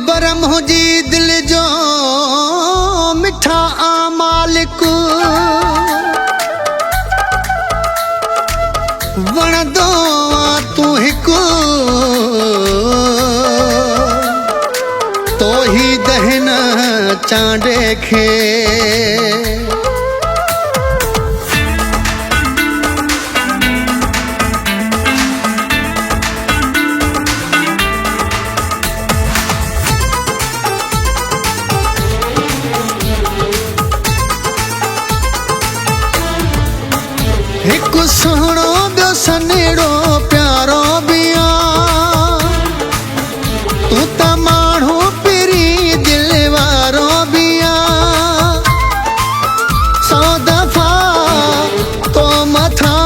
बरम हुजी दिल जो मिठा मालिक वणदो तू हिकु तो ही दहन चांडे खे हिकु सुहिणो ॿियो सनेड़ो प्यारो बिया तू त माण्हू पिरी दिल वारो बिया सौ दफ़ा तो मथा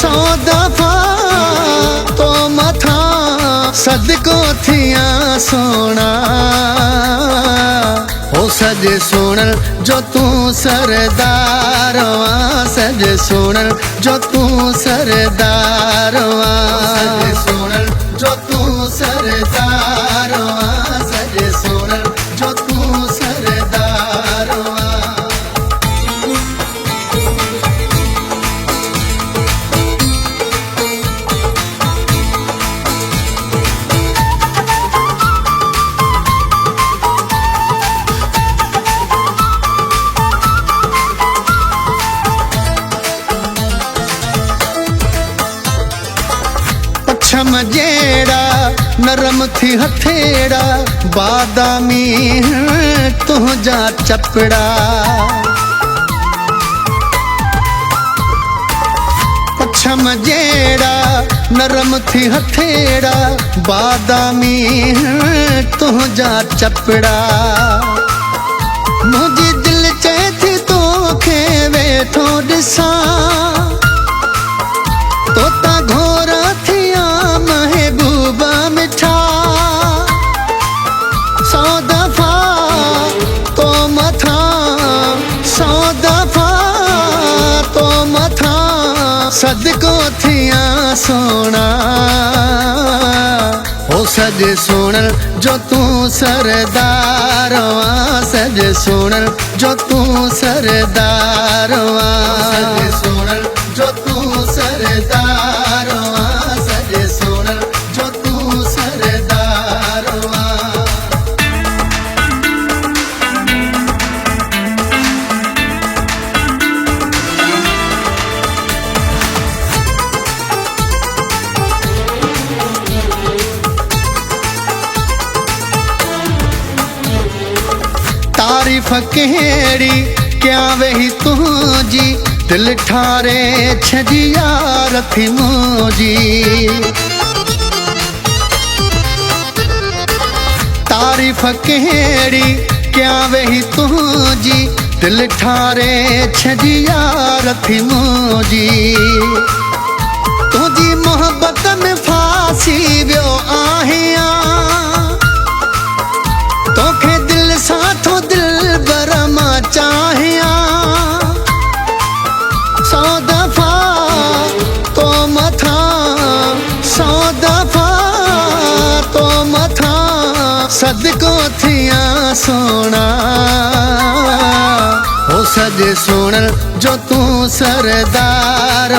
सौ दफ़ा तो मथा सदको थिया सोना ओ सज सुनल जो तू सरदार सज सुनल जो तू सरदार सज सुनल जो तू सरदार सज सुनल जो तू सरदार छम जेड़ा नरम थी हथेड़ा बादामी तुझा चपड़ा छम जेड़ा नरम थी हथेड़ा बादामी तुझा चपड़ा मुझे दिल चे थी तो खे वेठो दिसा तो ता घोरा थिया महबूबा मिठा सौ दफा तो मथा सौ दफा तो मथा सदको थिया सोना ओ सज सुनल जो तू सरदार सज सुनल जो तू सरदार सज सुनल जो तू सरदार सज सुनल जो तू सरदार तारीफ केड़ी क्या वही तुझी दिल ठारे छजी यार थी मुझी तारीफ केड़ी क्या वही तुझी दिल ठारे छजी यार थी मुझी तुझी मोहब्बत में फांसी वियो आहियां तोखे दिल साथो दिल बरमा चाहियां सौ दफा तो मथा सौ दफा तो मथा सदको थिया सोना ओ सज सुनल जो तू सरदार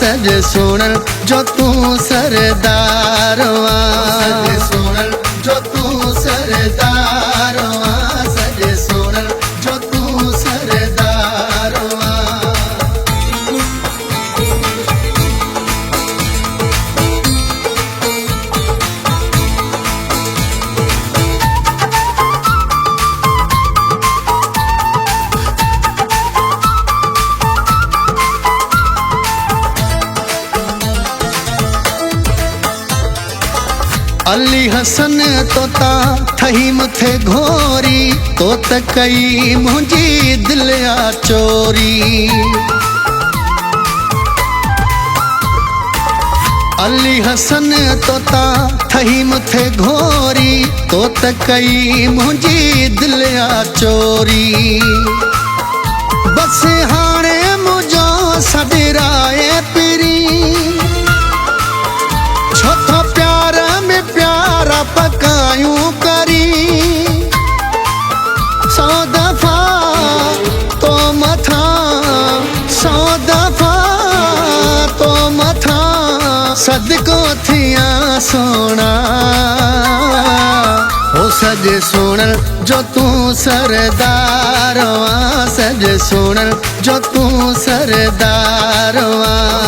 सज सुनल जो तू सरदार सज सुनल जो तू सरदार सज सुनल जो तू सरदार अली हसन तोता थही मथे घोरी तो त कई मुंहिंजी दिल आ चोरी अली हसन तोता थही मथे घोरी तो त कई मुंहिंजी दिल आ चोरी बस हाणे मुंहिंजो सॾिराए पिरी छो तो प्यार में प्यारा पकायूं सदको थियां सोना ओ सज सुन जो तू सरदार वां, सज सुन जो तू सरदार वां।